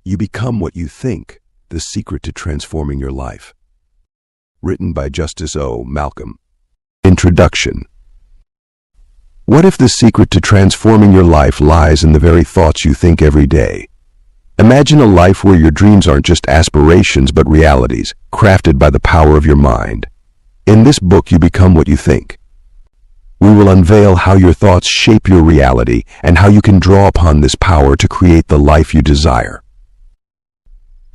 You become what you think, the secret to transforming your life. Written by Justice O. Malcolm. Introduction. What if the secret to transforming your life lies in the very thoughts you think every day? Imagine a life where your dreams aren't just aspirations but realities, crafted by the power of your mind. In this book, you become what you think. We will unveil how your thoughts shape your reality and how you can draw upon this power to create the life you desire.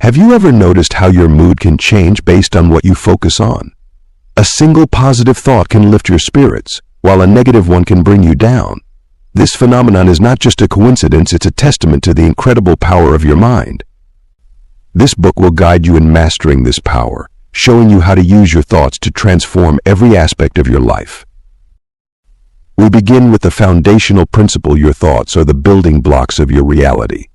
Have you ever noticed how your mood can change based on what you focus on? A single positive thought can lift your spirits, while a negative one can bring you down. This phenomenon is not just a coincidence, it's a testament to the incredible power of your mind. This book will guide you in mastering this power, showing you how to use your thoughts to transform every aspect of your life. We begin with the foundational principle: your thoughts are the building blocks of your reality.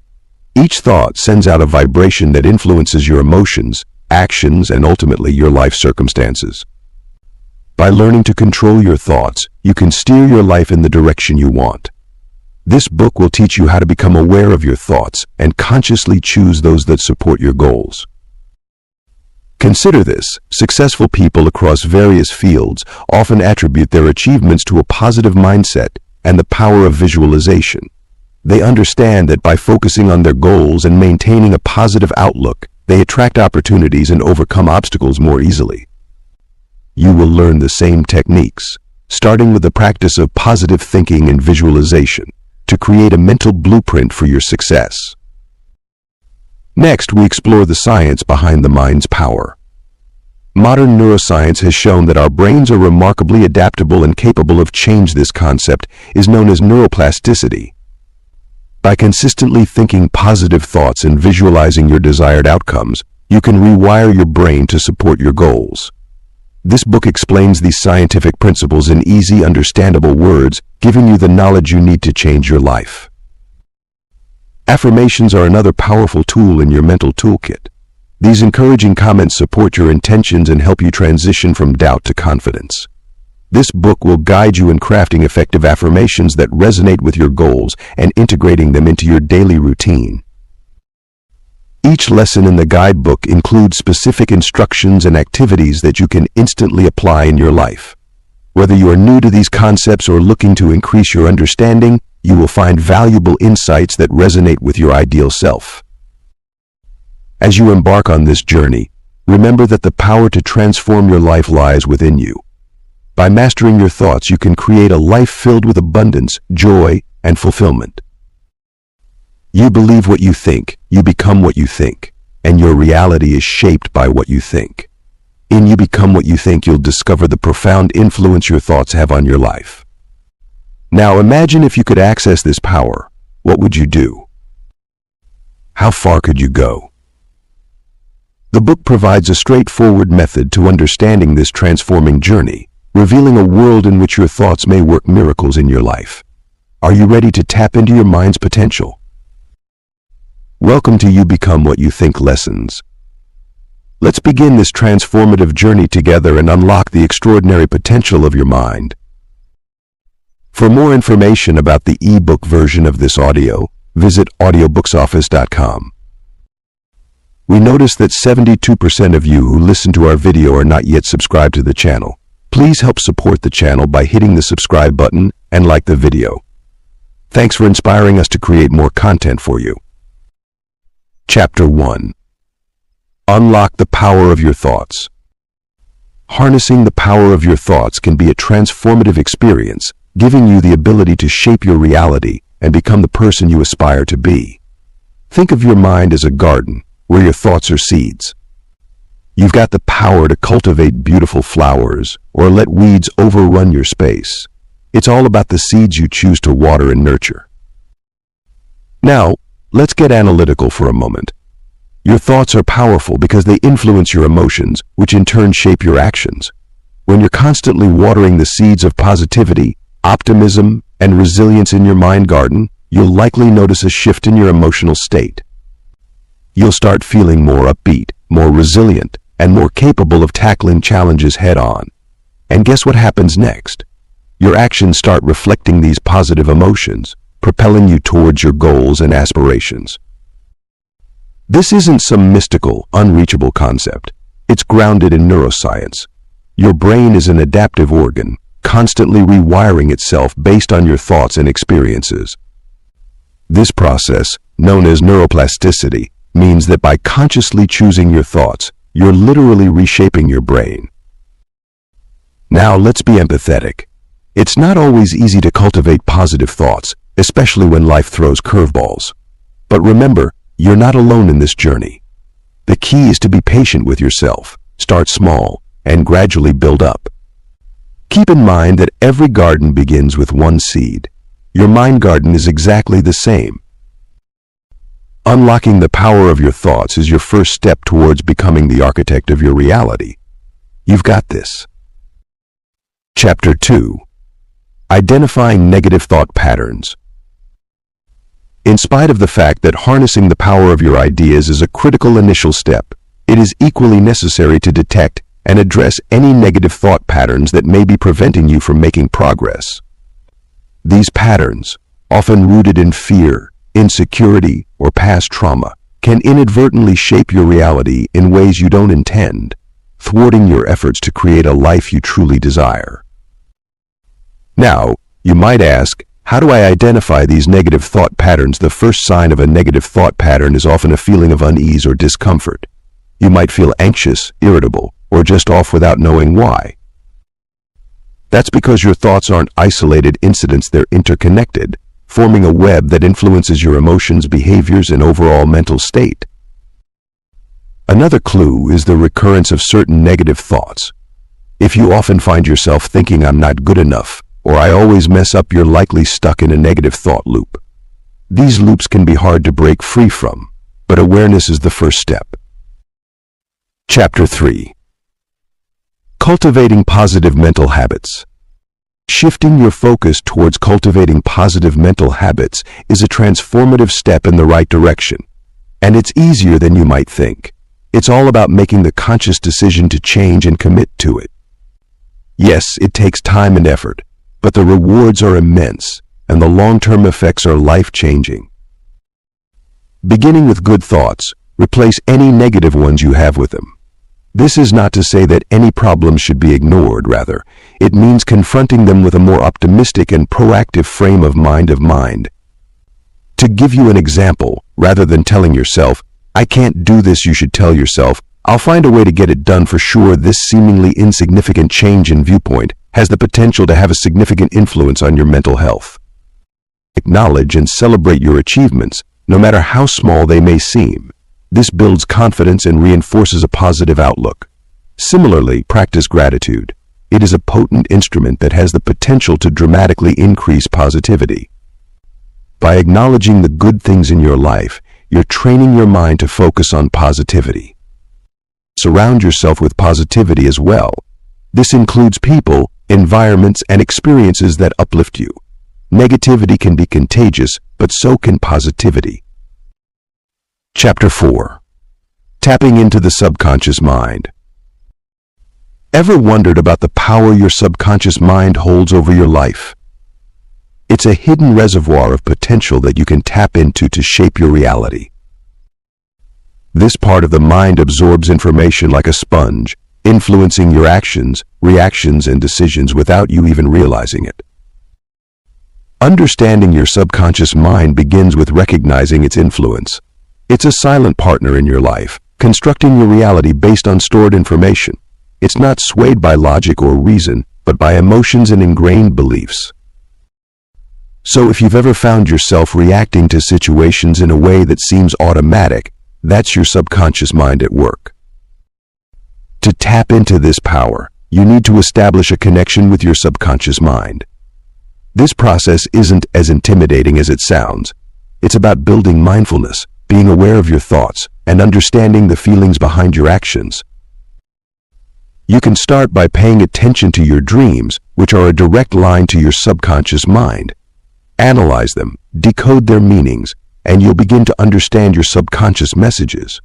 Each thought sends out a vibration that influences your emotions, actions, and ultimately your life circumstances. By learning to control your thoughts, you can steer your life in the direction you want. This book will teach you how to become aware of your thoughts and consciously choose those that support your goals. Consider this: successful people across various fields often attribute their achievements to a positive mindset and the power of visualization. They understand that by focusing on their goals and maintaining a positive outlook, they attract opportunities and overcome obstacles more easily. You will learn the same techniques, starting with the practice of positive thinking and visualization, to create a mental blueprint for your success. Next, we explore the science behind the mind's power. Modern neuroscience has shown that our brains are remarkably adaptable and capable of change. This concept is known as neuroplasticity. By consistently thinking positive thoughts and visualizing your desired outcomes, you can rewire your brain to support your goals. This book explains these scientific principles in easy, understandable words, giving you the knowledge you need to change your life. Affirmations are another powerful tool in your mental toolkit. These encouraging comments support your intentions and help you transition from doubt to confidence. This book will guide you in crafting effective affirmations that resonate with your goals and integrating them into your daily routine. Each lesson in the guidebook includes specific instructions and activities that you can instantly apply in your life. Whether you are new to these concepts or looking to increase your understanding, you will find valuable insights that resonate with your ideal self. As you embark on this journey, remember that the power to transform your life lies within you. By mastering your thoughts, you can create a life filled with abundance, joy, and fulfillment. You believe what you think, you become what you think, and your reality is shaped by what you think. In You Become What You Think, you'll discover the profound influence your thoughts have on your life. Now imagine if you could access this power. What would you do? How far could you go? The book provides a straightforward method to understanding this transforming journey, revealing a world in which your thoughts may work miracles in your life. Are you ready to tap into your mind's potential? Welcome to You Become What You Think lessons. Let's begin this transformative journey together and unlock the extraordinary potential of your mind. For more information about the ebook version of this audio, visit audiobooksoffice.com. We notice that 72% of you who listen to our video are not yet subscribed to the channel. Please help support the channel by hitting the subscribe button and like the video. Thanks for inspiring us to create more content for you. Chapter 1. Unlock the power of your thoughts. Harnessing the power of your thoughts can be a transformative experience, giving you the ability to shape your reality and become the person you aspire to be. Think of your mind as a garden where your thoughts are seeds. You've got the power to cultivate beautiful flowers or let weeds overrun your space. It's all about the seeds you choose to water and nurture. Now, let's get analytical for a moment. Your thoughts are powerful because they influence your emotions, which in turn shape your actions. When you're constantly watering the seeds of positivity, optimism, and resilience in your mind garden, you'll likely notice a shift in your emotional state. You'll start feeling more upbeat, more resilient, and more capable of tackling challenges head-on. And guess what happens next? Your actions start reflecting these positive emotions, propelling you towards your goals and aspirations. This isn't some mystical, unreachable concept. It's grounded in neuroscience. Your brain is an adaptive organ, constantly rewiring itself based on your thoughts and experiences. This process, known as neuroplasticity, means that by consciously choosing your thoughts, you're literally reshaping your brain. Now let's be empathetic. It's not always easy to cultivate positive thoughts, especially when life throws curveballs. But remember, you're not alone in this journey. The key is to be patient with yourself, start small, and gradually build up. Keep in mind that every garden begins with one seed. Your mind garden is exactly the same. Unlocking the power of your thoughts is your first step towards becoming the architect of your reality. You've got this. Chapter 2. Identifying negative thought patterns. In spite of the fact that harnessing the power of your ideas is a critical initial step, it is equally necessary to detect and address any negative thought patterns that may be preventing you from making progress. These patterns, often rooted in fear, insecurity, or past trauma, can inadvertently shape your reality in ways you don't intend, thwarting your efforts to create a life you truly desire. Now, you might ask, how do I identify these negative thought patterns? The first sign of a negative thought pattern is often a feeling of unease or discomfort. You might feel anxious, irritable, or just off without knowing why. That's because your thoughts aren't isolated incidents, they're interconnected, forming a web that influences your emotions, behaviors, and overall mental state. Another clue is the recurrence of certain negative thoughts. If you often find yourself thinking, "I'm not good enough," or "I always mess up," you're likely stuck in a negative thought loop. These loops can be hard to break free from, but awareness is the first step. Chapter 3. Cultivating positive mental habits. Shifting your focus towards cultivating positive mental habits is a transformative step in the right direction, and it's easier than you might think. It's all about making the conscious decision to change and commit to it. Yes, it takes time and effort, but the rewards are immense, and the long-term effects are life-changing. Beginning with good thoughts, replace any negative ones you have with them. This is not to say that any problems should be ignored, rather, it means confronting them with a more optimistic and proactive frame of mind. To give you an example, rather than telling yourself, "I can't do this," you should tell yourself, "I'll find a way to get it done for sure." This seemingly insignificant change in viewpoint has the potential to have a significant influence on your mental health. Acknowledge and celebrate your achievements, no matter how small they may seem. This builds confidence and reinforces a positive outlook. Similarly, practice gratitude. It is a potent instrument that has the potential to dramatically increase positivity. By acknowledging the good things in your life, you're training your mind to focus on positivity. Surround yourself with positivity as well. This includes people, environments, and experiences that uplift you. Negativity can be contagious, but so can positivity. Chapter 4. Tapping into the subconscious mind. Ever wondered about the power your subconscious mind holds over your life? It's a hidden reservoir of potential that you can tap into to shape your reality. This part of the mind absorbs information like a sponge, influencing your actions, reactions, and decisions without you even realizing it. Understanding your subconscious mind begins with recognizing its influence. It's a silent partner in your life, constructing your reality based on stored information. It's not swayed by logic or reason, but by emotions and ingrained beliefs. So if you've ever found yourself reacting to situations in a way that seems automatic, that's your subconscious mind at work. To tap into this power, you need to establish a connection with your subconscious mind. This process isn't as intimidating as it sounds. It's about building mindfulness, being aware of your thoughts, and understanding the feelings behind your actions. You can start by paying attention to your dreams, which are a direct line to your subconscious mind. Analyze them, decode their meanings, and you'll begin to understand your subconscious messages.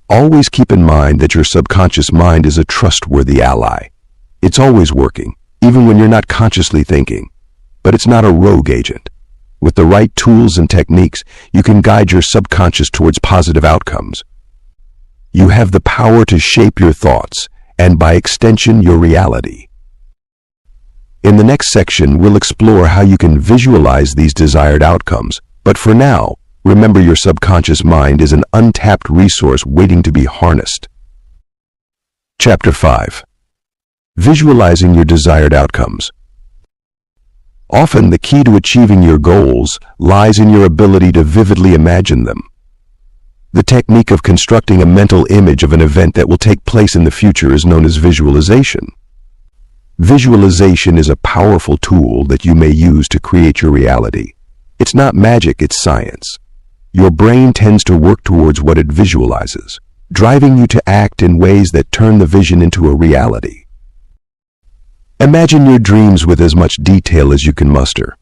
Always keep in mind that your subconscious mind is a trustworthy ally. It's always working, even when you're not consciously thinking. But it's not a rogue agent. With the right tools and techniques, you can guide your subconscious towards positive outcomes. You have the power to shape your thoughts, and by extension, your reality. In the next section, we'll explore how you can visualize these desired outcomes. But for now, remember your subconscious mind is an untapped resource waiting to be harnessed. Chapter 5. Visualizing your desired outcomes. Often, the key to achieving your goals lies in your ability to vividly imagine them. The technique of constructing a mental image of an event that will take place in the future is known as visualization. Visualization is a powerful tool that you may use to create your reality. It's not magic, it's science. Your brain tends to work towards what it visualizes, driving you to act in ways that turn the vision into a reality. Imagine your dreams with as much detail as you can muster.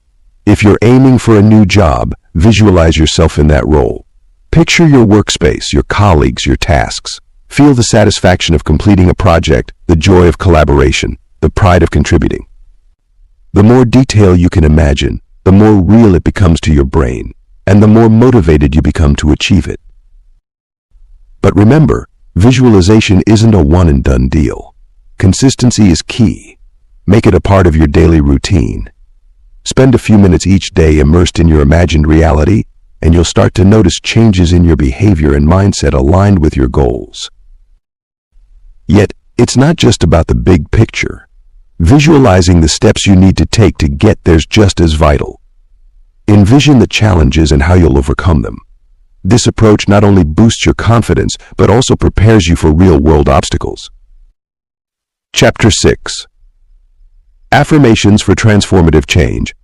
If you're aiming for a new job, visualize yourself in that role. Picture your workspace, your colleagues, your tasks. Feel the satisfaction of completing a project, the joy of collaboration, the pride of contributing. The more detail you can imagine, the more real it becomes to your brain, and the more motivated you become to achieve it. But remember, visualization isn't a one-and-done deal. Consistency is key. Make it a part of your daily routine. Spend a few minutes each day immersed in your imagined reality, and you'll start to notice changes in your behavior and mindset aligned with your goals. Yet, it's not just about the big picture. Visualizing the steps you need to take to get there's just as vital. Envision the challenges and how you'll overcome them. This approach not only boosts your confidence, but also prepares you for real-world obstacles. Chapter 6. Affirmations for transformative change.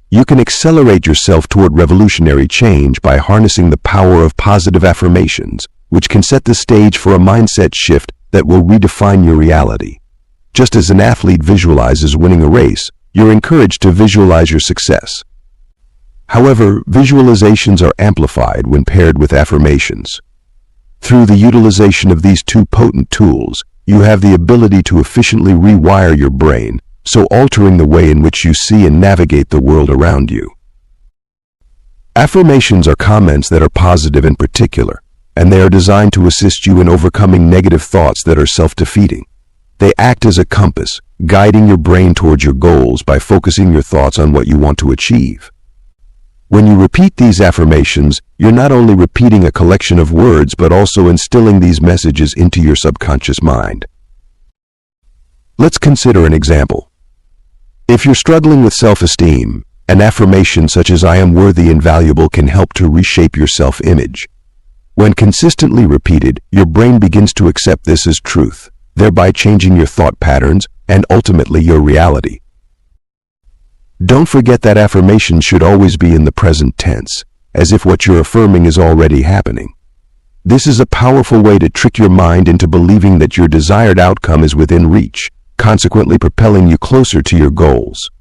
You can accelerate yourself toward revolutionary change by harnessing the power of positive affirmations, which can set the stage for a mindset shift that will redefine your reality. Just as an athlete visualizes winning a race, you're encouraged to visualize your success. However, visualizations are amplified when paired with affirmations. Through the utilization of these two potent tools, you have the ability to efficiently rewire your brain, so altering the way in which you see and navigate the world around you. Affirmations are comments that are positive in particular, and they are designed to assist you in overcoming negative thoughts that are self-defeating. They act as a compass, guiding your brain towards your goals by focusing your thoughts on what you want to achieve. When you repeat these affirmations, you're not only repeating a collection of words, but also instilling these messages into your subconscious mind. Let's consider an example. If you're struggling with self-esteem, an affirmation such as "I am worthy and valuable" can help to reshape your self-image. When consistently repeated, your brain begins to accept this as truth, thereby changing your thought patterns and ultimately your reality. Don't forget that affirmations should always be in the present tense, as if what you're affirming is already happening. This is a powerful way to trick your mind into believing that your desired outcome is within reach, consequently propelling you closer to your goals.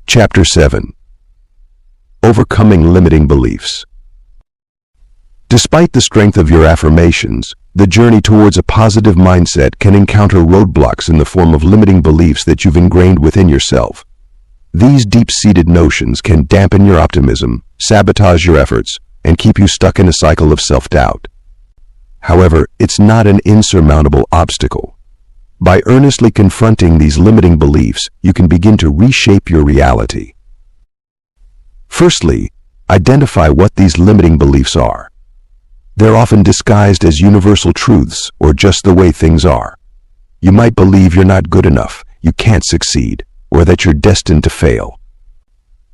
Chapter 7. Overcoming limiting beliefs. Despite the strength of your affirmations, the journey towards a positive mindset can encounter roadblocks in the form of limiting beliefs that you've ingrained within yourself. These deep-seated notions can dampen your optimism, sabotage your efforts, and keep you stuck in a cycle of self-doubt. However, it's not an insurmountable obstacle. By earnestly confronting these limiting beliefs, you can begin to reshape your reality. Firstly, identify what these limiting beliefs are. They're often disguised as universal truths or just the way things are. You might believe you're not good enough, you can't succeed, or that you're destined to fail.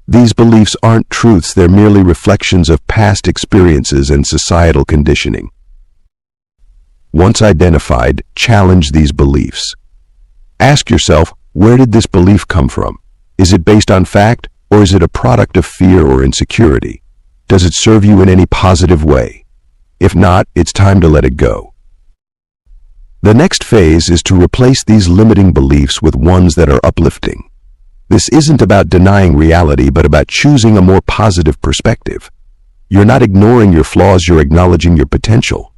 These beliefs aren't truths, they're merely reflections of past experiences and societal conditioning. Once identified, challenge these beliefs. Ask yourself, where did this belief come from? Is it based on fact, or is it a product of fear or insecurity? Does it serve you in any positive way? If not, it's time to let it go. The next phase is to replace these limiting beliefs with ones that are uplifting. This isn't about denying reality, but about choosing a more positive perspective. You're not ignoring your flaws, you're acknowledging your potential.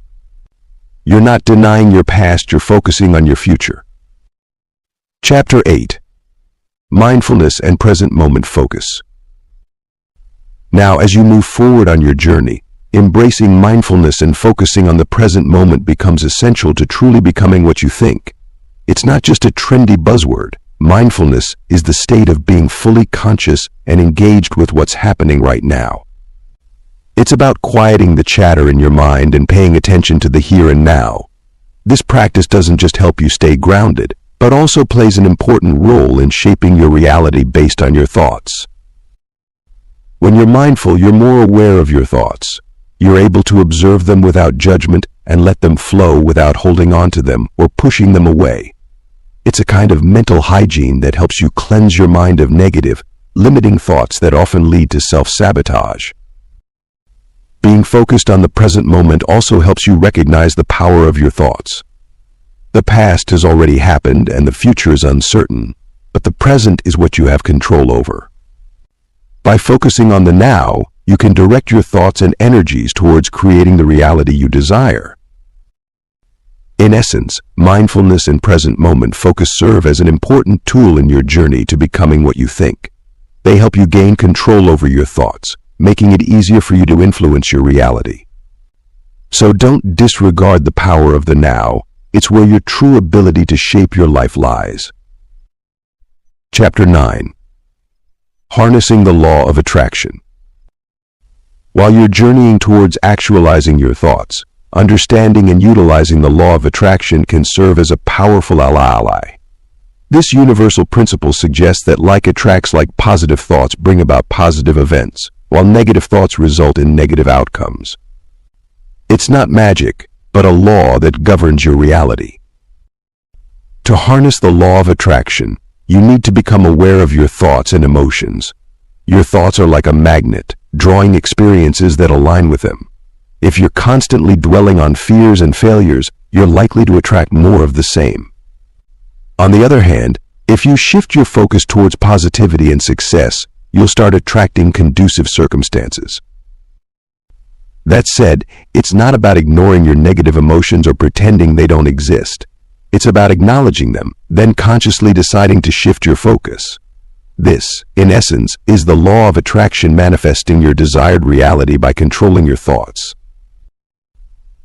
You're not denying your past, you're focusing on your future. Chapter 8. Mindfulness and present moment focus. Now, as you move forward on your journey, embracing mindfulness and focusing on the present moment becomes essential to truly becoming what you think. It's not just a trendy buzzword. Mindfulness is the state of being fully conscious and engaged with what's happening right now. It's about quieting the chatter in your mind and paying attention to the here and now. This practice doesn't just help you stay grounded, but also plays an important role in shaping your reality based on your thoughts. When you're mindful, you're more aware of your thoughts. You're able to observe them without judgment and let them flow without holding on to them or pushing them away. It's a kind of mental hygiene that helps you cleanse your mind of negative, limiting thoughts that often lead to self-sabotage. Being focused on the present moment also helps you recognize the power of your thoughts. The past has already happened and the future is uncertain, but the present is what you have control over. By focusing on the now, you can direct your thoughts and energies towards creating the reality you desire. In essence, mindfulness and present moment focus serve as an important tool in your journey to becoming what you think. They help you gain control over your thoughts, making it easier for you to influence your reality. So don't disregard the power of the now. It's where your true ability to shape your life lies. Chapter 9. Harnessing the Law of Attraction. While you're journeying towards actualizing your thoughts, understanding and utilizing the law of attraction can serve as a powerful ally. This universal principle suggests that like attracts like, positive thoughts bring about positive events, while negative thoughts result in negative outcomes. It's not magic, but a law that governs your reality. To harness the law of attraction, you need to become aware of your thoughts and emotions. Your thoughts are like a magnet, drawing experiences that align with them. If you're constantly dwelling on fears and failures, you're likely to attract more of the same. On the other hand, if you shift your focus towards positivity and success, you'll start attracting conducive circumstances. That said, it's not about ignoring your negative emotions or pretending they don't exist. It's about acknowledging them, then consciously deciding to shift your focus. This, in essence, is the law of attraction manifesting your desired reality by controlling your thoughts.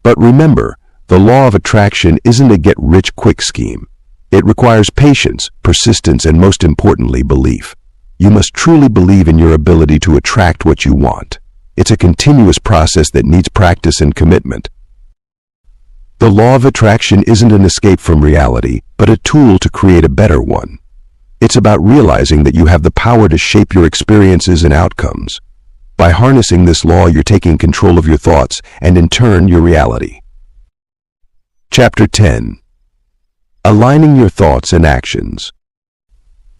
But remember, the law of attraction isn't a get-rich-quick scheme. It requires patience, persistence, and most importantly, belief. You must truly believe in your ability to attract what you want. It's a continuous process that needs practice and commitment. The law of attraction isn't an escape from reality, but a tool to create a better one. It's about realizing that you have the power to shape your experiences and outcomes. By harnessing this law, you're taking control of your thoughts and, in turn, your reality. Chapter 10. Aligning your thoughts and actions.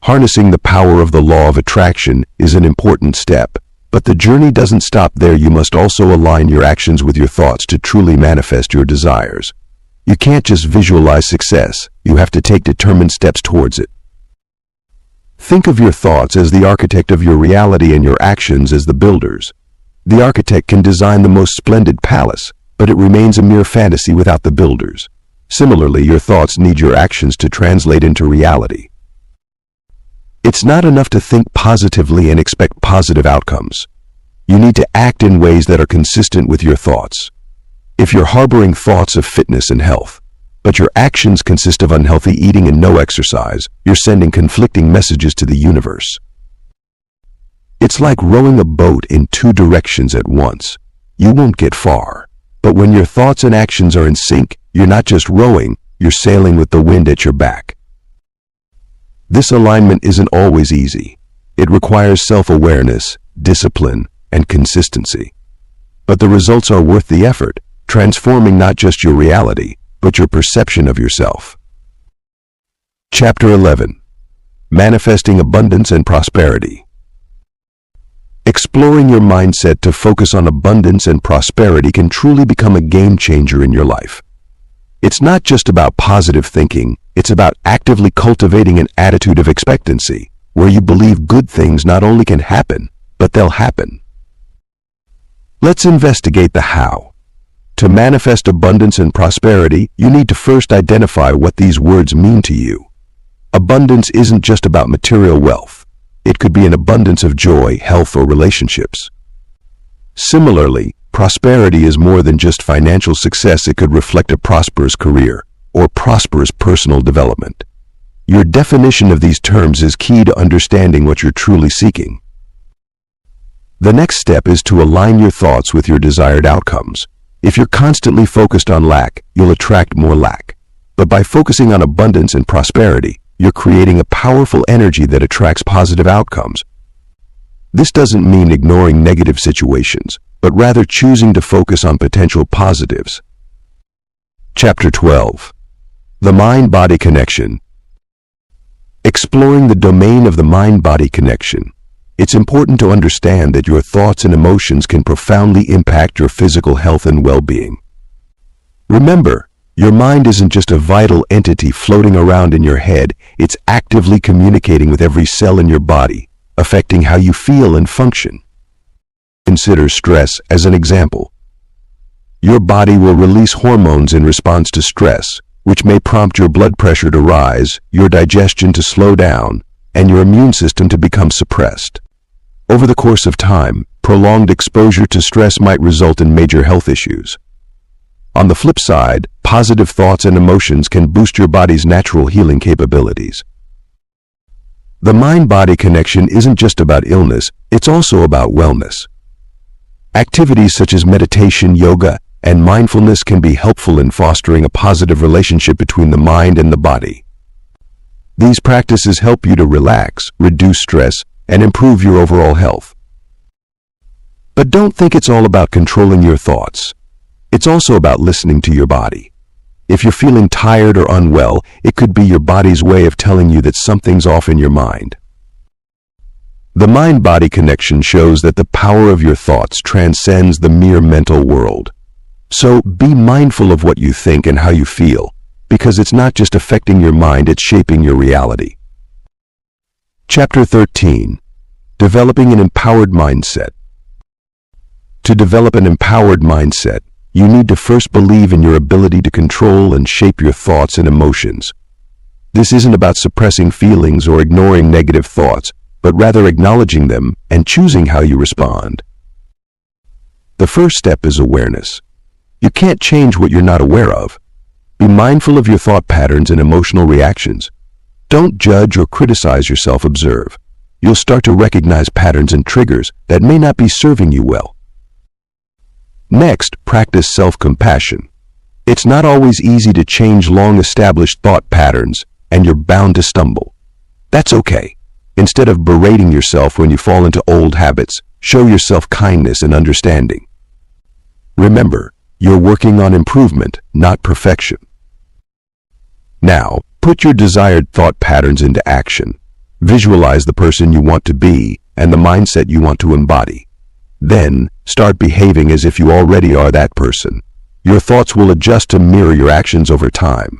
Harnessing the power of the law of attraction is an important step, but the journey doesn't stop there. You must also align your actions with your thoughts to truly manifest your desires. You can't just visualize success. You have to take determined steps towards it. Think of your thoughts as the architect of your reality and your actions as the builders. The architect can design the most splendid palace, but it remains a mere fantasy without the builders. Similarly, your thoughts need your actions to translate into reality. It's not enough to think positively and expect positive outcomes. You need to act in ways that are consistent with your thoughts. If you're harboring thoughts of fitness and health, but your actions consist of unhealthy eating and no exercise, you're sending conflicting messages to the universe. It's like rowing a boat in two directions at once. You won't get far. But when your thoughts and actions are in sync, you're not just rowing, you're sailing with the wind at your back. This alignment isn't always easy. It requires self-awareness, discipline, and consistency. But the results are worth the effort, transforming not just your reality, but your perception of yourself. Chapter 11. Manifesting Abundance and Prosperity. Exploring your mindset to focus on abundance and prosperity can truly become a game changer in your life. It's not just about positive thinking, it's about actively cultivating an attitude of expectancy, where you believe good things not only can happen, but they'll happen. Let's investigate the how. To manifest abundance and prosperity, you need to first identify what these words mean to you. Abundance isn't just about material wealth. It could be an abundance of joy, health, or relationships. Similarly, prosperity is more than just financial success. It could reflect a prosperous career or prosperous personal development. Your definition of these terms is key to understanding what you're truly seeking. The next step is to align your thoughts with your desired outcomes. If you're constantly focused on lack, you'll attract more lack. But by focusing on abundance and prosperity, you're creating a powerful energy that attracts positive outcomes. This doesn't mean ignoring negative situations, but rather choosing to focus on potential positives. Chapter 12. The Mind-Body Connection. Exploring the domain of the mind-body connection. It's important to understand that your thoughts and emotions can profoundly impact your physical health and well-being. Remember, your mind isn't just a vital entity floating around in your head, it's actively communicating with every cell in your body, affecting how you feel and function. Consider stress as an example. Your body will release hormones in response to stress, which may prompt your blood pressure to rise, your digestion to slow down, and your immune system to become suppressed. Over the course of time, prolonged exposure to stress might result in major health issues. On the flip side, positive thoughts and emotions can boost your body's natural healing capabilities. The mind-body connection isn't just about illness, it's also about wellness. Activities such as meditation, yoga, and mindfulness can be helpful in fostering a positive relationship between the mind and the body. These practices help you to relax, reduce stress, and improve your overall health. But don't think it's all about controlling your thoughts. It's also about listening to your body. If you're feeling tired or unwell, it could be your body's way of telling you that something's off in your mind. The mind-body connection shows that the power of your thoughts transcends the mere mental world. So be mindful of what you think and how you feel, because it's not just affecting your mind, it's shaping your reality. Chapter 13. Developing an empowered mindset. To develop an empowered mindset, you need to first believe in your ability to control and shape your thoughts and emotions. This isn't about suppressing feelings or ignoring negative thoughts, but rather acknowledging them and choosing how you respond. The first step is awareness. You can't change what you're not aware of. Be mindful of your thought patterns and emotional reactions. Don't judge or criticize yourself, observe. You'll start to recognize patterns and triggers that may not be serving you well. Next, practice self-compassion. It's not always easy to change long-established thought patterns, and you're bound to stumble. That's okay. Instead of berating yourself when you fall into old habits, show yourself kindness and understanding. Remember, you're working on improvement, not perfection. Now, put your desired thought patterns into action. Visualize the person you want to be and the mindset you want to embody. Then, start behaving as if you already are that person. Your thoughts will adjust to mirror your actions over time.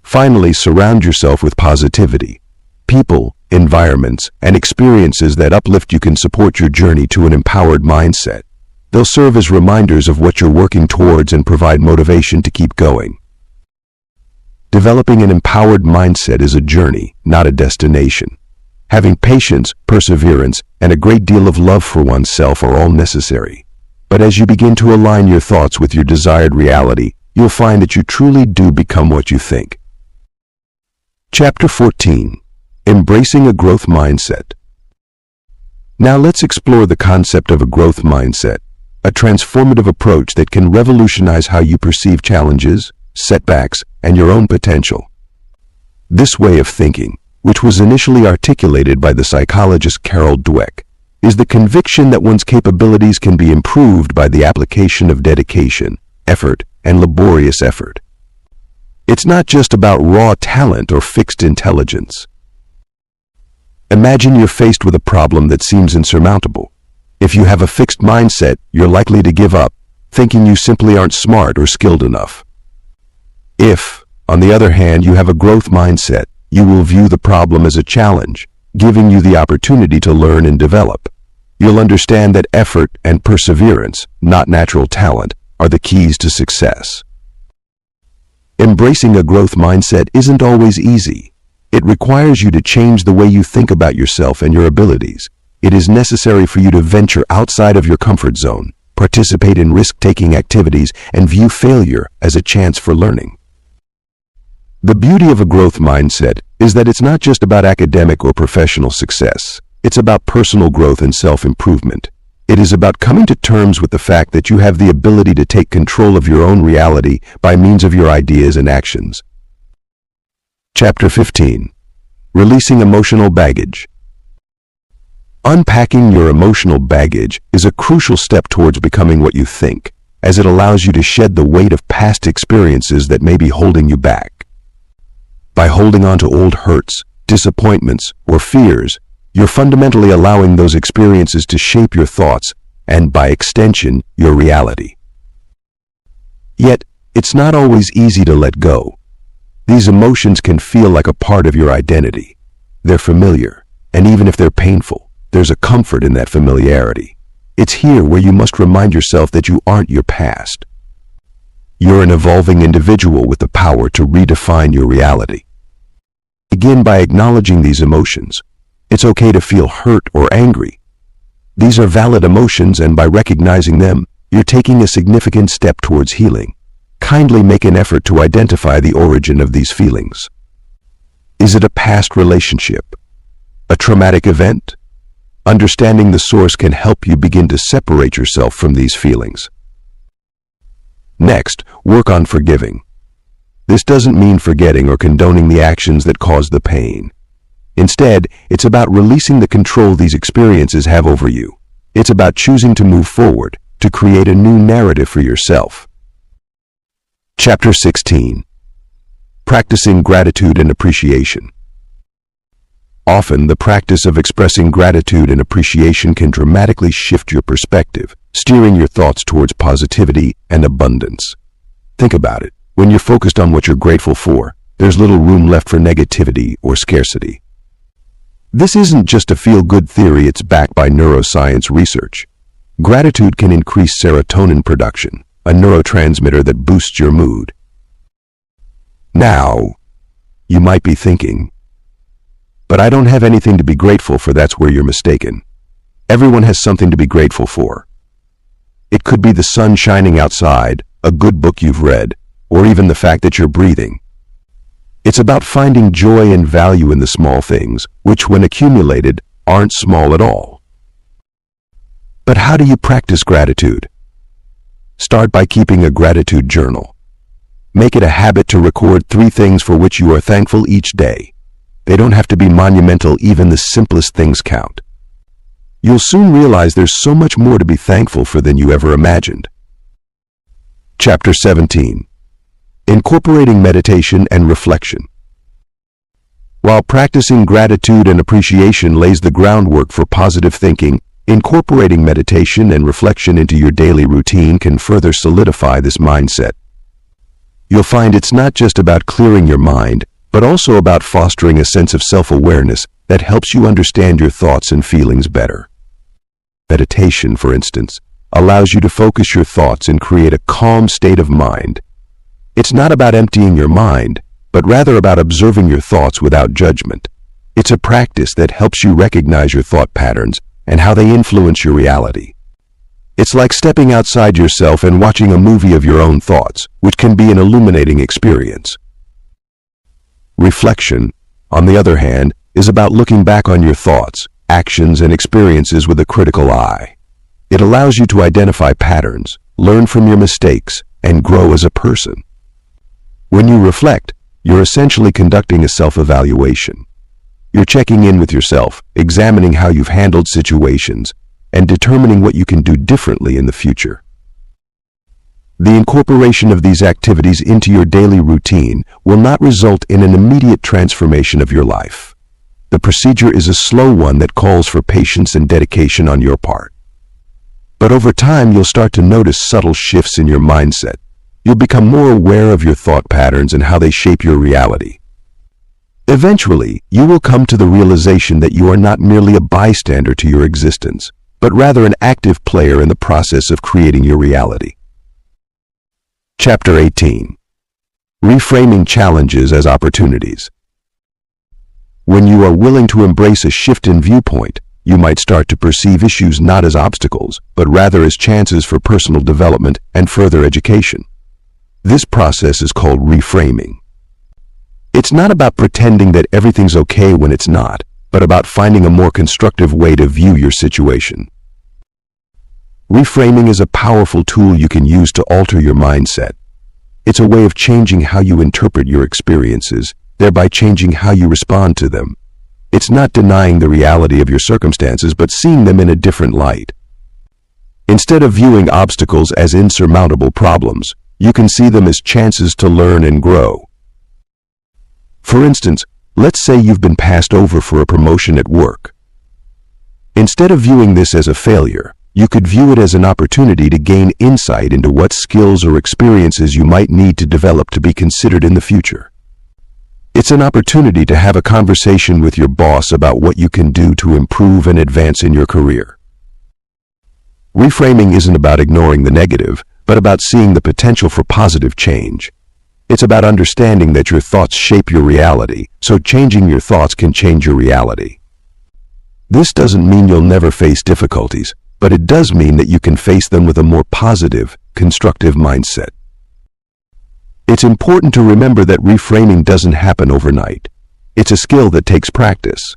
Finally, surround yourself with positivity. People, environments, and experiences that uplift you can support your journey to an empowered mindset. They'll serve as reminders of what you're working towards and provide motivation to keep going. Developing an empowered mindset is a journey, not a destination. Having patience, perseverance, and a great deal of love for oneself are all necessary. But as you begin to align your thoughts with your desired reality, you'll find that you truly do become what you think. Chapter 14. Embracing a growth mindset. Now let's explore the concept of a growth mindset, a transformative approach that can revolutionize how you perceive challenges, setbacks, and your own potential. This way of thinking, which was initially articulated by the psychologist Carol Dweck, is the conviction that one's capabilities can be improved by the application of dedication, effort, and laborious effort. It's not just about raw talent or fixed intelligence. Imagine you're faced with a problem that seems insurmountable. If you have a fixed mindset, you're likely to give up, thinking you simply aren't smart or skilled enough. If, on the other hand, you have a growth mindset, you will view the problem as a challenge, giving you the opportunity to learn and develop. You'll understand that effort and perseverance, not natural talent, are the keys to success. Embracing a growth mindset isn't always easy. It requires you to change the way you think about yourself and your abilities. it is necessary for you to venture outside of your comfort zone, participate in risk-taking activities, and view failure as a chance for learning. The beauty of a growth mindset is that it's not just about academic or professional success. It's about personal growth and self-improvement. It is about coming to terms with the fact that you have the ability to take control of your own reality by means of your ideas and actions. Chapter 15. Releasing Emotional Baggage. Unpacking your emotional baggage is a crucial step towards becoming what you think, as it allows you to shed the weight of past experiences that may be holding you back. By holding on to old hurts, disappointments, or fears, you're fundamentally allowing those experiences to shape your thoughts and, by extension, your reality. Yet, it's not always easy to let go. These emotions can feel like a part of your identity. They're familiar, and even if they're painful, there's a comfort in that familiarity. It's here where you must remind yourself that you aren't your past. You're an evolving individual with the power to redefine your reality. Begin by acknowledging these emotions. It's okay to feel hurt or angry. These are valid emotions, and by recognizing them, you're taking a significant step towards healing. Kindly make an effort to identify the origin of these feelings. Is it a past relationship? A traumatic event? Understanding the source can help you begin to separate yourself from these feelings. Next, work on forgiving. This doesn't mean forgetting or condoning the actions that caused the pain. Instead, it's about releasing the control these experiences have over you. It's about choosing to move forward, to create a new narrative for yourself. Chapter 16. Practicing Gratitude and Appreciation. Often, the practice of expressing gratitude and appreciation can dramatically shift your perspective, steering your thoughts towards positivity and abundance. Think about it. When you're focused on what you're grateful for, there's little room left for negativity or scarcity. This isn't just a feel-good theory, it's backed by neuroscience research. Gratitude can increase serotonin production, a neurotransmitter that boosts your mood. Now, you might be thinking, but I don't have anything to be grateful for. That's where you're mistaken. Everyone has something to be grateful for. It could be the sun shining outside, a good book you've read, or even the fact that you're breathing. It's about finding joy and value in the small things, which when accumulated, aren't small at all. But how do you practice gratitude? Start by keeping a gratitude journal. Make it a habit to record 3 things for which you are thankful each day. They don't have to be monumental, even the simplest things count. You'll soon realize there's so much more to be thankful for than you ever imagined. Chapter 17. Incorporating Meditation and Reflection. While practicing gratitude and appreciation lays the groundwork for positive thinking, incorporating meditation and reflection into your daily routine can further solidify this mindset. You'll find it's not just about clearing your mind, but also about fostering a sense of self-awareness that helps you understand your thoughts and feelings better. Meditation, for instance, allows you to focus your thoughts and create a calm state of mind. It's not about emptying your mind, but rather about observing your thoughts without judgment. It's a practice that helps you recognize your thought patterns and how they influence your reality. It's like stepping outside yourself and watching a movie of your own thoughts, which can be an illuminating experience. Reflection, on the other hand, is about looking back on your thoughts, actions, and experiences with a critical eye. It allows you to identify patterns, learn from your mistakes, and grow as a person. When you reflect, you're essentially conducting a self-evaluation. You're checking in with yourself, examining how you've handled situations, and determining what you can do differently in the future. The incorporation of these activities into your daily routine will not result in an immediate transformation of your life. The procedure is a slow one that calls for patience and dedication on your part. But over time, you'll start to notice subtle shifts in your mindset. You'll become more aware of your thought patterns and how they shape your reality. Eventually, you will come to the realization that you are not merely a bystander to your existence, but rather an active player in the process of creating your reality. Chapter 18. Reframing Challenges as Opportunities. When you are willing to embrace a shift in viewpoint, you might start to perceive issues not as obstacles, but rather as chances for personal development and further education. This process is called reframing. It's not about pretending that everything's okay when it's not, but about finding a more constructive way to view your situation. Reframing is a powerful tool you can use to alter your mindset. It's a way of changing how you interpret your experiences, thereby changing how you respond to them. It's not denying the reality of your circumstances, but seeing them in a different light. Instead of viewing obstacles as insurmountable problems, you can see them as chances to learn and grow. For instance, let's say you've been passed over for a promotion at work. Instead of viewing this as a failure, you could view it as an opportunity to gain insight into what skills or experiences you might need to develop to be considered in the future. It's an opportunity to have a conversation with your boss about what you can do to improve and advance in your career. Reframing isn't about ignoring the negative, but about seeing the potential for positive change. It's about understanding that your thoughts shape your reality, so changing your thoughts can change your reality. This doesn't mean you'll never face difficulties, but it does mean that you can face them with a more positive, constructive mindset. It's important to remember that reframing doesn't happen overnight. It's a skill that takes practice.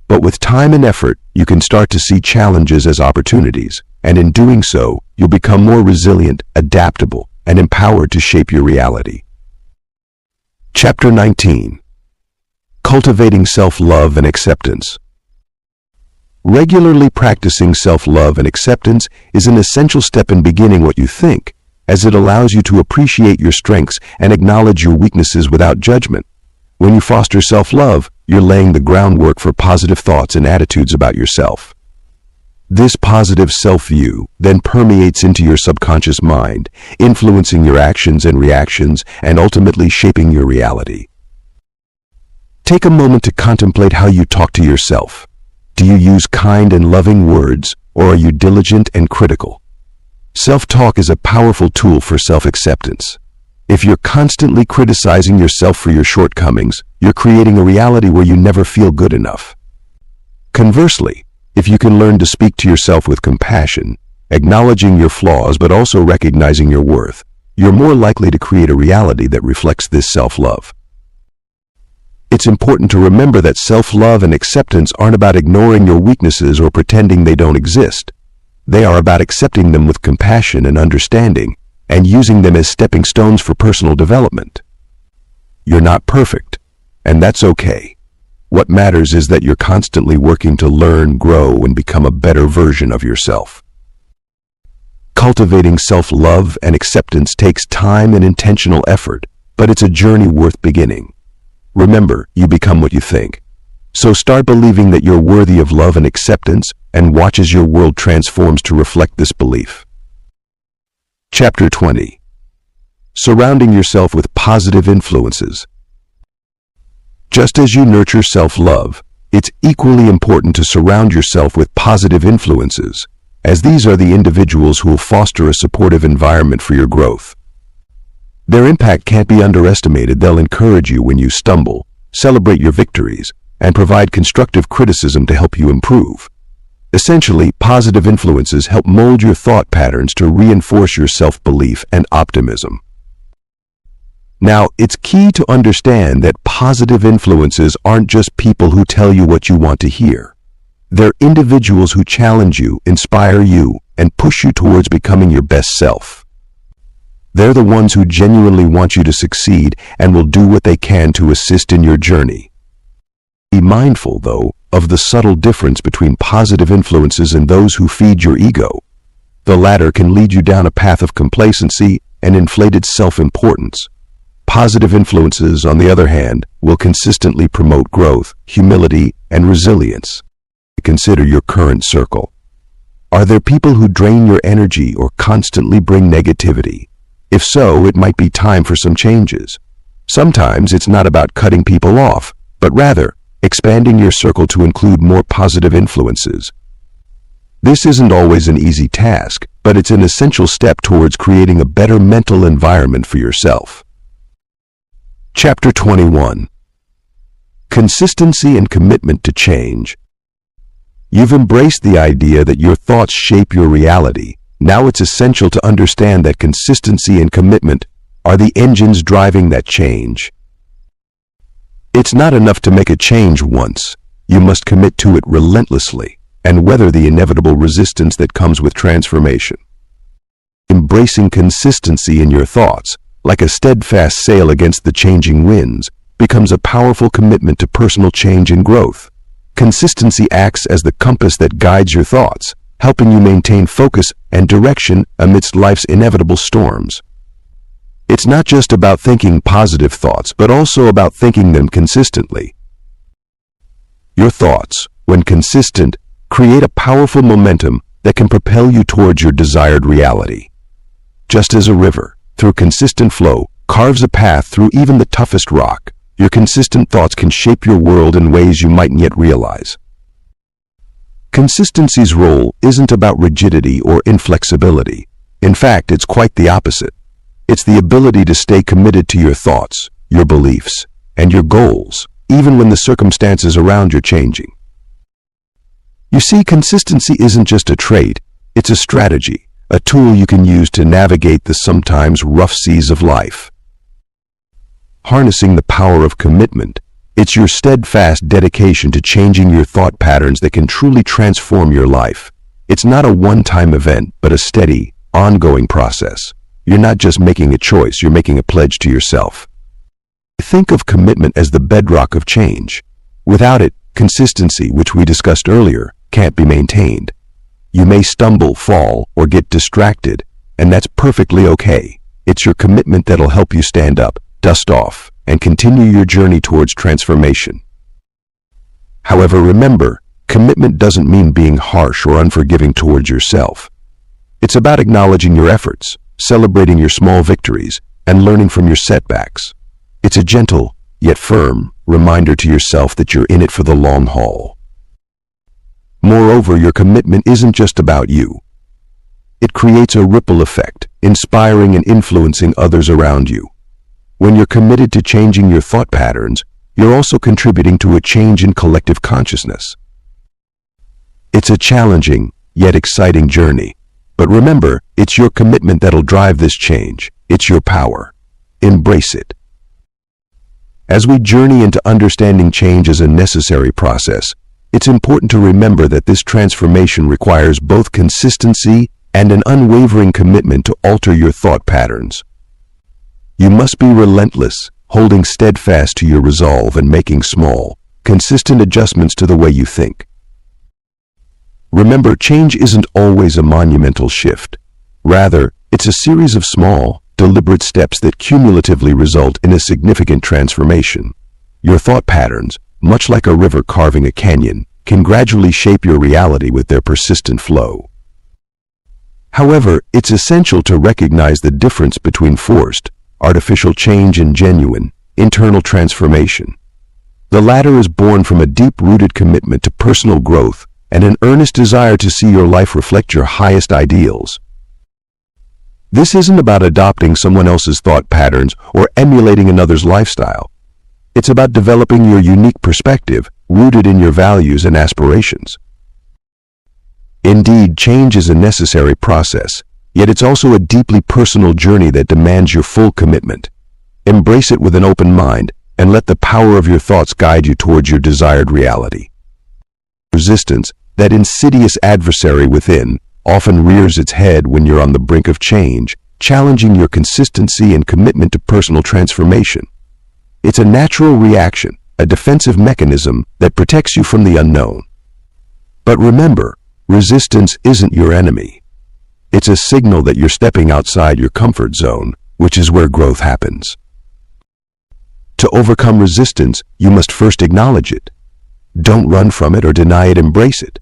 But with time and effort, you can start to see challenges as opportunities, and in doing so, you'll become more resilient, adaptable, and empowered to shape your reality. Chapter 19. Cultivating self-love and acceptance. Regularly practicing self-love and acceptance is an essential step in beginning what you think, as it allows you to appreciate your strengths and acknowledge your weaknesses without judgment. When you foster self-love, you're laying the groundwork for positive thoughts and attitudes about yourself. This positive self-view then permeates into your subconscious mind, influencing your actions and reactions and ultimately shaping your reality. Take a moment to contemplate how you talk to yourself. Do you use kind and loving words, or are you diligent and critical? Self-talk is a powerful tool for self-acceptance. If you're constantly criticizing yourself for your shortcomings, you're creating a reality where you never feel good enough. Conversely, if you can learn to speak to yourself with compassion, acknowledging your flaws but also recognizing your worth, you're more likely to create a reality that reflects this self-love. It's important to remember that self-love and acceptance aren't about ignoring your weaknesses or pretending they don't exist. They are about accepting them with compassion and understanding, and using them as stepping stones for personal development. You're not perfect, and that's okay. What matters is that you're constantly working to learn, grow, and become a better version of yourself. Cultivating self-love and acceptance takes time and intentional effort, but it's a journey worth beginning. Remember, you become what you think. So start believing that you're worthy of love and acceptance, and watch as your world transforms to reflect this belief. Chapter 20. Surrounding yourself with positive influences. Just as you nurture self-love, it's equally important to surround yourself with positive influences, as these are the individuals who will foster a supportive environment for your growth. Their impact can't be underestimated. They'll encourage you when you stumble, celebrate your victories, and provide constructive criticism to help you improve. Essentially, positive influences help mold your thought patterns to reinforce your self-belief and optimism. Now, it's key to understand that positive influences aren't just people who tell you what you want to hear. They're individuals who challenge you, inspire you, and push you towards becoming your best self. They're the ones who genuinely want you to succeed and will do what they can to assist in your journey. Be mindful, though, of the subtle difference between positive influences and those who feed your ego. The latter can lead you down a path of complacency and inflated self-importance. Positive influences, on the other hand, will consistently promote growth, humility, and resilience. Consider your current circle. Are there people who drain your energy or constantly bring negativity? If so, it might be time for some changes. Sometimes it's not about cutting people off, but rather expanding your circle to include more positive influences. This isn't always an easy task, but it's an essential step towards creating a better mental environment for yourself. Chapter 21. Consistency and commitment to change. You've embraced the idea that your thoughts shape your reality. Now it's essential to understand that consistency and commitment are the engines driving that change. It's not enough to make a change once. You must commit to it relentlessly and weather the inevitable resistance that comes with transformation. Embracing consistency in your thoughts, like a steadfast sail against the changing winds, becomes a powerful commitment to personal change and growth. Consistency acts as the compass that guides your thoughts, helping you maintain focus and direction amidst life's inevitable storms. It's not just about thinking positive thoughts, but also about thinking them consistently. Your thoughts, when consistent, create a powerful momentum that can propel you towards your desired reality. Just as a river, through consistent flow, carves a path through even the toughest rock, your consistent thoughts can shape your world in ways you mightn't yet realize. Consistency's role isn't about rigidity or inflexibility. In fact, it's quite the opposite. It's the ability to stay committed to your thoughts, your beliefs, and your goals, even when the circumstances around you are changing. You see, consistency isn't just a trait, it's a strategy, a tool you can use to navigate the sometimes rough seas of life. Harnessing the power of commitment, it's your steadfast dedication to changing your thought patterns that can truly transform your life. It's not a one-time event, but a steady, ongoing process. You're not just making a choice, you're making a pledge to yourself. Think of commitment as the bedrock of change. Without it, consistency, which we discussed earlier, can't be maintained. You may stumble, fall, or get distracted, and that's perfectly okay. It's your commitment that'll help you stand up, dust off, and continue your journey towards transformation. However, remember, commitment doesn't mean being harsh or unforgiving towards yourself. It's about acknowledging your efforts, celebrating your small victories, and learning from your setbacks. It's a gentle, yet firm, reminder to yourself that you're in it for the long haul. Moreover, your commitment isn't just about you. It creates a ripple effect, inspiring and influencing others around you. When you're committed to changing your thought patterns, you're also contributing to a change in collective consciousness. It's a challenging, yet exciting journey. But remember, it's your commitment that'll drive this change. It's your power. Embrace it. As we journey into understanding change as a necessary process, it's important to remember that this transformation requires both consistency and an unwavering commitment to alter your thought patterns. You must be relentless, holding steadfast to your resolve and making small, consistent adjustments to the way you think. Remember, change isn't always a monumental shift. Rather, it's a series of small, deliberate steps that cumulatively result in a significant transformation. Your thought patterns, much like a river carving a canyon, can gradually shape your reality with their persistent flow. However, it's essential to recognize the difference between forced, artificial change and genuine, internal transformation. The latter is born from a deep-rooted commitment to personal growth and an earnest desire to see your life reflect your highest ideals. This isn't about adopting someone else's thought patterns or emulating another's lifestyle. It's about developing your unique perspective, rooted in your values and aspirations. Indeed, change is a necessary process, yet it's also a deeply personal journey that demands your full commitment. Embrace it with an open mind and let the power of your thoughts guide you towards your desired reality. Resistance, that insidious adversary within, often rears its head when you're on the brink of change, challenging your consistency and commitment to personal transformation. It's a natural reaction, a defensive mechanism that protects you from the unknown. But remember, resistance isn't your enemy. It's a signal that you're stepping outside your comfort zone, which is where growth happens. To overcome resistance, you must first acknowledge it. Don't run from it or deny it, embrace it.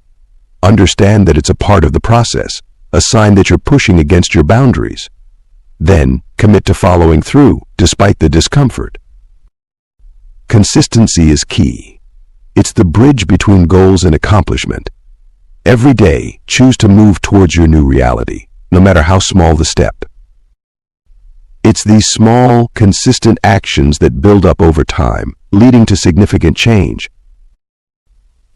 Understand that it's a part of the process, a sign that you're pushing against your boundaries. Then, commit to following through, despite the discomfort. Consistency is key. It's the bridge between goals and accomplishment. Every day, choose to move towards your new reality, no matter how small the step. It's these small, consistent actions that build up over time, leading to significant change.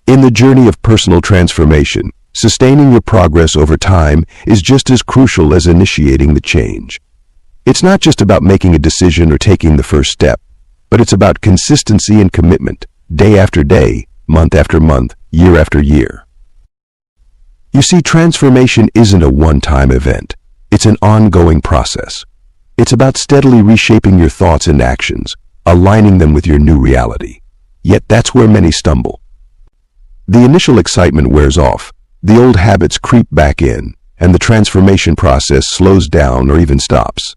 In the journey of personal transformation, sustaining your progress over time is just as crucial as initiating the change. It's not just about making a decision or taking the first step, but it's about consistency and commitment, day after day, month after month, year after year. You see, transformation isn't a one-time event. It's an ongoing process. It's about steadily reshaping your thoughts and actions, aligning them with your new reality. Yet that's where many stumble. The initial excitement wears off, the old habits creep back in, and the transformation process slows down or even stops.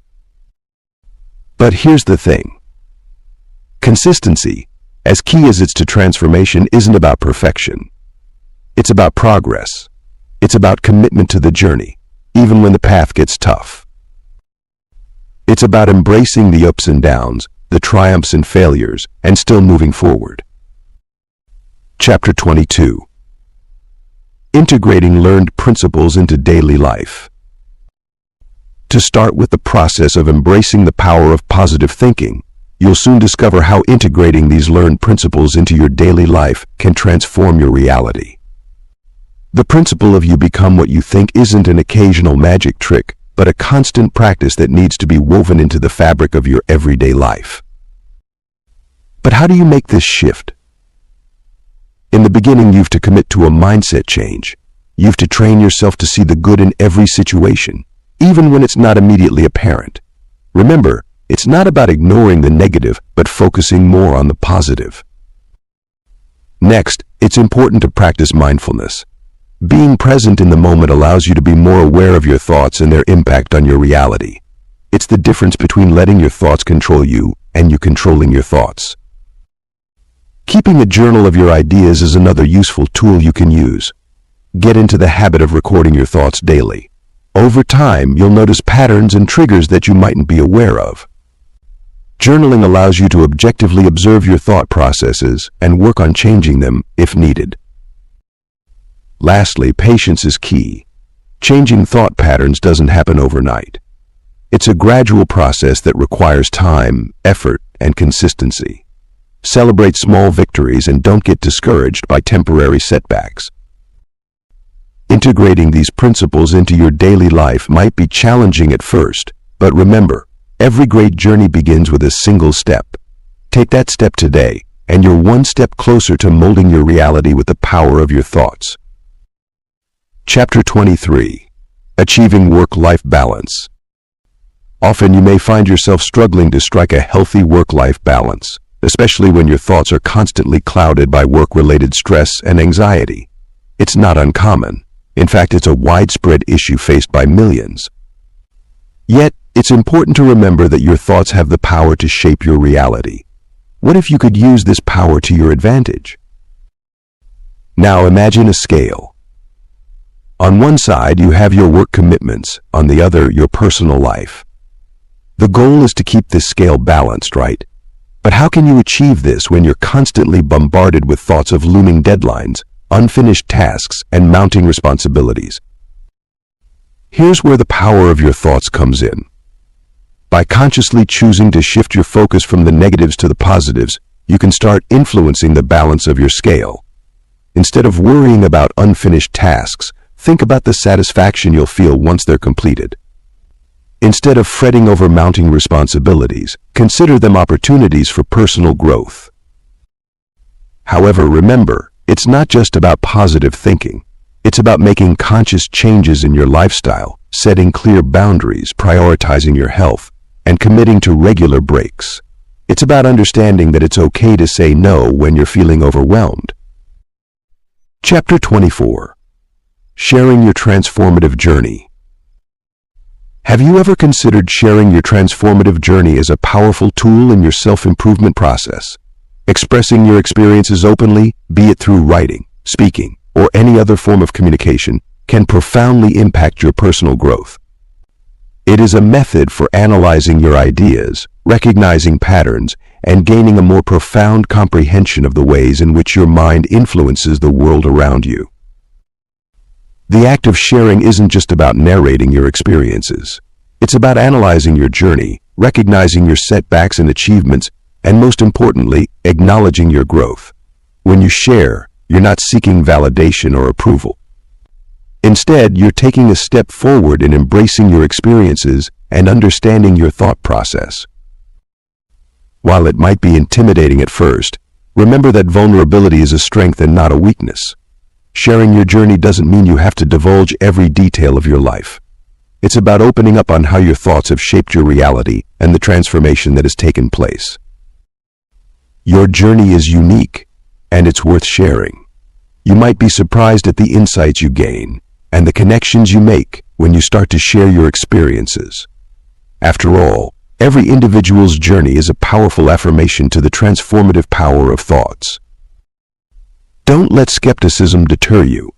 But here's the thing. Consistency, as key as it's to transformation, isn't about perfection. It's about progress. It's about commitment to the journey, even when the path gets tough. It's about embracing the ups and downs, the triumphs and failures, and still moving forward. Chapter 22. Integrating learned principles into daily life. To start with the process of embracing the power of positive thinking, you'll soon discover how integrating these learned principles into your daily life can transform your reality. The principle of you become what you think isn't an occasional magic trick, but a constant practice that needs to be woven into the fabric of your everyday life. But how do you make this shift? In the beginning, you've to commit to a mindset change. You've to train yourself to see the good in every situation, even when it's not immediately apparent. Remember, it's not about ignoring the negative, but focusing more on the positive. Next, it's important to practice mindfulness. Being present in the moment allows you to be more aware of your thoughts and their impact on your reality. It's the difference between letting your thoughts control you and you controlling your thoughts. Keeping a journal of your ideas is another useful tool you can use. Get into the habit of recording your thoughts daily. Over time, you'll notice patterns and triggers that you mightn't be aware of. Journaling allows you to objectively observe your thought processes and work on changing them if needed. Lastly, patience is key. Changing thought patterns doesn't happen overnight. It's a gradual process that requires time, effort, and consistency. Celebrate small victories and don't get discouraged by temporary setbacks. Integrating these principles into your daily life might be challenging at first, but remember, every great journey begins with a single step. Take that step today, and you're one step closer to molding your reality with the power of your thoughts. Chapter 23. Achieving work-life balance. Often you may find yourself struggling to strike a healthy work-life balance, especially when your thoughts are constantly clouded by work-related stress and anxiety. It's not uncommon. In fact, it's a widespread issue faced by millions. Yet, it's important to remember that your thoughts have the power to shape your reality. What if you could use this power to your advantage? Now imagine a scale. On one side, you have your work commitments, on the other, your personal life. The goal is to keep this scale balanced, right? But how can you achieve this when you're constantly bombarded with thoughts of looming deadlines, unfinished tasks, and mounting responsibilities? Here's where the power of your thoughts comes in. By consciously choosing to shift your focus from the negatives to the positives, you can start influencing the balance of your scale. Instead of worrying about unfinished tasks, think about the satisfaction you'll feel once they're completed. Instead of fretting over mounting responsibilities, consider them opportunities for personal growth. However, remember, it's not just about positive thinking. It's about making conscious changes in your lifestyle, setting clear boundaries, prioritizing your health, and committing to regular breaks. It's about understanding that it's okay to say no when you're feeling overwhelmed. Chapter 24. Sharing your transformative journey. Have you ever considered sharing your transformative journey as a powerful tool in your self-improvement process? Expressing your experiences openly, be it through writing, speaking, or any other form of communication, can profoundly impact your personal growth. It is a method for analyzing your ideas, recognizing patterns, and gaining a more profound comprehension of the ways in which your mind influences the world around you. The act of sharing isn't just about narrating your experiences. It's about analyzing your journey, recognizing your setbacks and achievements, and most importantly, acknowledging your growth. When you share, You're not seeking validation or approval. Instead, you're taking a step forward in embracing your experiences and understanding your thought process. While it might be intimidating at first, remember that vulnerability is a strength and not a weakness. Sharing your journey doesn't mean you have to divulge every detail of your life. It's about opening up on how your thoughts have shaped your reality and the transformation that has taken place. Your journey is unique, and it's worth sharing. You might be surprised at the insights you gain and the connections you make when you start to share your experiences. After all, every individual's journey is a powerful affirmation to the transformative power of thoughts. Don't let skepticism deter you.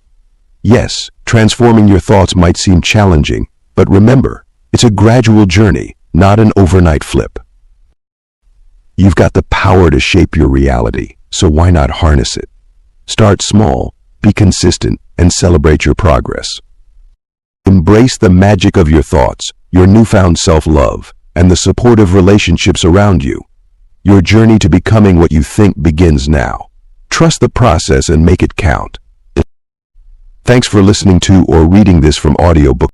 Yes, transforming your thoughts might seem challenging, but remember, it's a gradual journey, not an overnight flip. You've got the power to shape your reality, so why not harness it? Start small, be consistent, and celebrate your progress. Embrace the magic of your thoughts, your newfound self-love, and the supportive relationships around you. Your journey to becoming what you think begins now. Trust the process and make it count. Thanks for listening to or reading this from Audiobook.